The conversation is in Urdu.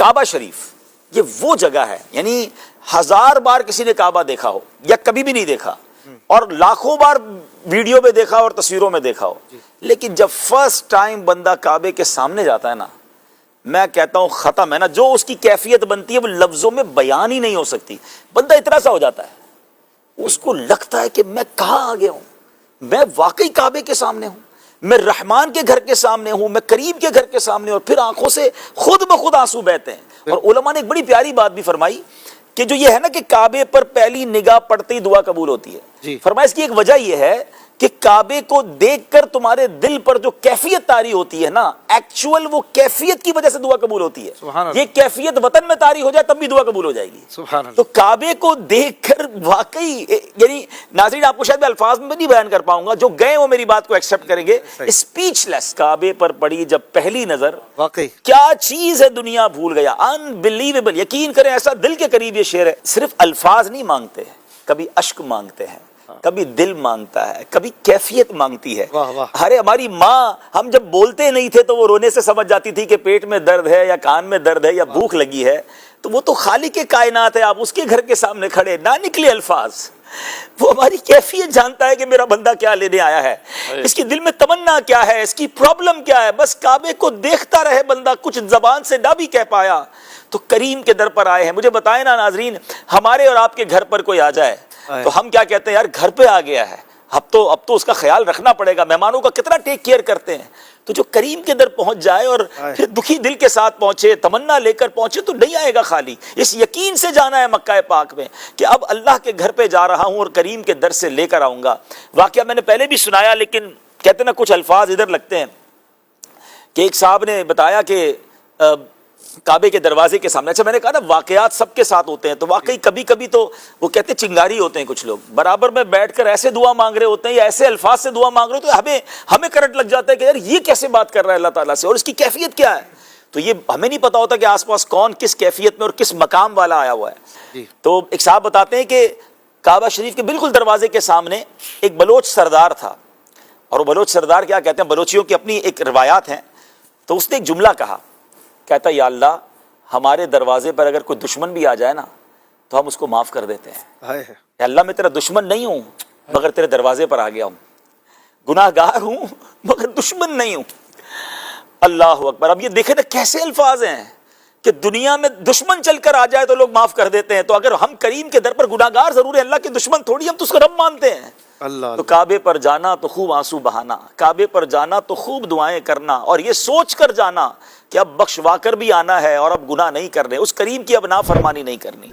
کعبہ شریف یہ وہ جگہ ہے، یعنی 1000 بار کسی نے کعبہ دیکھا ہو یا کبھی بھی نہیں دیکھا، اور لاکھوں بار ویڈیو میں دیکھا اور تصویروں میں دیکھا ہو، لیکن جب فرسٹ ٹائم بندہ کعبے کے سامنے جاتا ہے نا، میں کہتا ہوں ختم ہے نا، جو اس کی کیفیت بنتی ہے وہ لفظوں میں بیان ہی نہیں ہو سکتی۔ بندہ اتنا سا ہو جاتا ہے، اس کو لگتا ہے کہ میں کہاں آ گیا ہوں، میں واقعی کعبے کے سامنے ہوں، میں رحمان کے گھر کے سامنے ہوں، میں کریم کے گھر کے سامنے ہوں، اور پھر آنکھوں سے خود بخود آنسو بہتے ہیں۔ اور علماء نے ایک بڑی پیاری بات بھی فرمائی کہ جو یہ ہے نا کہ کعبے پر پہلی نگاہ پڑتے ہی دعا قبول ہوتی ہے، فرمایا اس کی ایک وجہ یہ ہے کہ کعبے کو دیکھ کر تمہارے دل پر جو کیفیت طاری ہوتی ہے نا، ایکچوئل وہ کیفیت کی وجہ سے دعا قبول ہوتی ہے۔ یہ کیفیت وطن میں طاری ہو جائے تب بھی دعا قبول ہو جائے گی۔ تو کعبے کو دیکھ کر واقعی، یعنی ناظرین آپ کو شاید میں الفاظ میں نہیں بیان کر پاؤں گا، جو گئے وہ میری بات کو ایکسپٹ کریں گے، اسپیچ لیس۔ کعبے پر پڑی جب پہلی نظر، واقعی کیا چیز ہے دنیا بھول گیا، انبلیویبل۔ یقین کریں ایسا دل کے قریب یہ شعر ہے۔ صرف الفاظ نہیں مانگتے، کبھی اشک مانگتے ہیں، کبھی دل مانگتا ہے، کبھی کیفیت مانگتی ہے۔ ارے ہماری ماں، ہم جب بولتے نہیں تھے تو وہ رونے سے سمجھ جاتی تھی کہ پیٹ میں درد ہے یا کان میں درد ہے یا بھوک لگی ہے، تو وہ تو خالق کائنات ہے، آپ اس کے گھر کے سامنے کھڑے، نہ نکلے الفاظ، وہ ہماری کیفیت جانتا ہے کہ میرا بندہ کیا لینے آیا ہے، اس کی دل میں تمنا کیا ہے، اس کی پرابلم کیا ہے۔ بس کعبے کو دیکھتا رہے بندہ، کچھ زبان سے نہ بھی کہہ پایا تو کریم کے در پر آئے ہیں۔ مجھے بتائیں نا ناظرین، ہمارے اور آپ کے گھر پر کوئی آ جائے تو ہم کیا کہتے ہیں؟ یار گھر پہ آ گیا ہے، اب تو اس کا خیال رکھنا پڑے گا۔ مہمانوں کا کتنا ٹیک کیئر کرتے ہیں۔ تو جو کریم کے در پہنچ جائے اور پھر دکھی دل کے ساتھ پہنچے، تمنا لے کر پہنچے، تو نہیں آئے گا خالی۔ اس یقین سے جانا ہے مکہ پاک میں کہ اب اللہ کے گھر پہ جا رہا ہوں اور کریم کے در سے لے کر آؤں گا۔ واقعہ میں نے پہلے بھی سنایا، لیکن کہتے نا کچھ الفاظ ادھر لگتے ہیں، کہ ایک صاحب نے بتایا کہ کعبے کے دروازے کے سامنے، اچھا میں نے کہا نا واقعات سب کے ساتھ ہوتے ہیں، تو واقعی کبھی کبھی تو وہ کہتے چنگاری ہوتے ہیں کچھ لوگ، برابر میں بیٹھ کر ایسے دعا مانگ رہے ہوتے ہیں یا ایسے الفاظ سے دعا مانگ رہے ہوتے ہیں، ہمیں کرنٹ لگ جاتا ہے کہ یار یہ کیسے بات کر رہا ہے اللہ تعالیٰ سے، اور اس کی کیفیت کیا ہے۔ تو یہ ہمیں نہیں پتا ہوتا کہ آس پاس کون کس کیفیت میں اور کس مقام والا آیا ہوا ہے۔ تو ایک صاحب بتاتے ہیں کہ کعبہ شریف کے بالکل دروازے کے سامنے ایک بلوچ سردار تھا، اور وہ بلوچ سردار کیا کہتے ہیں، بلوچیوں کی اپنی ایک روایات ہیں، تو اس نے ایک جملہ کہا، کہتا یا اللہ ہمارے دروازے پر اگر کوئی دشمن بھی آ جائے نا تو ہم اس کو معاف کر دیتے ہیں۔ اے اللہ میں تیرا دشمن نہیں ہوں مگر تیرے دروازے پر آ گیا ہوں، گناہ گار ہوں مگر دشمن نہیں ہوں۔ اللہ اکبر۔ اب یہ دیکھیں نا کیسے الفاظ ہیں کہ دنیا میں دشمن چل کر آ جائے تو لوگ معاف کر دیتے ہیں، تو اگر ہم کریم کے در پر گناہ گار ضرور ہیں، اللہ کے دشمن تھوڑی، ہم تو اس کو رب مانتے ہیں۔ تو کعبے پر جانا تو خوب آنسو بہانا، کعبے پر جانا تو خوب دعائیں کرنا، اور یہ سوچ کر جانا کہ اب بخشوا کر بھی آنا ہے اور اب گناہ نہیں کرنے، اس کریم کی اب نافرمانی نہیں کرنی۔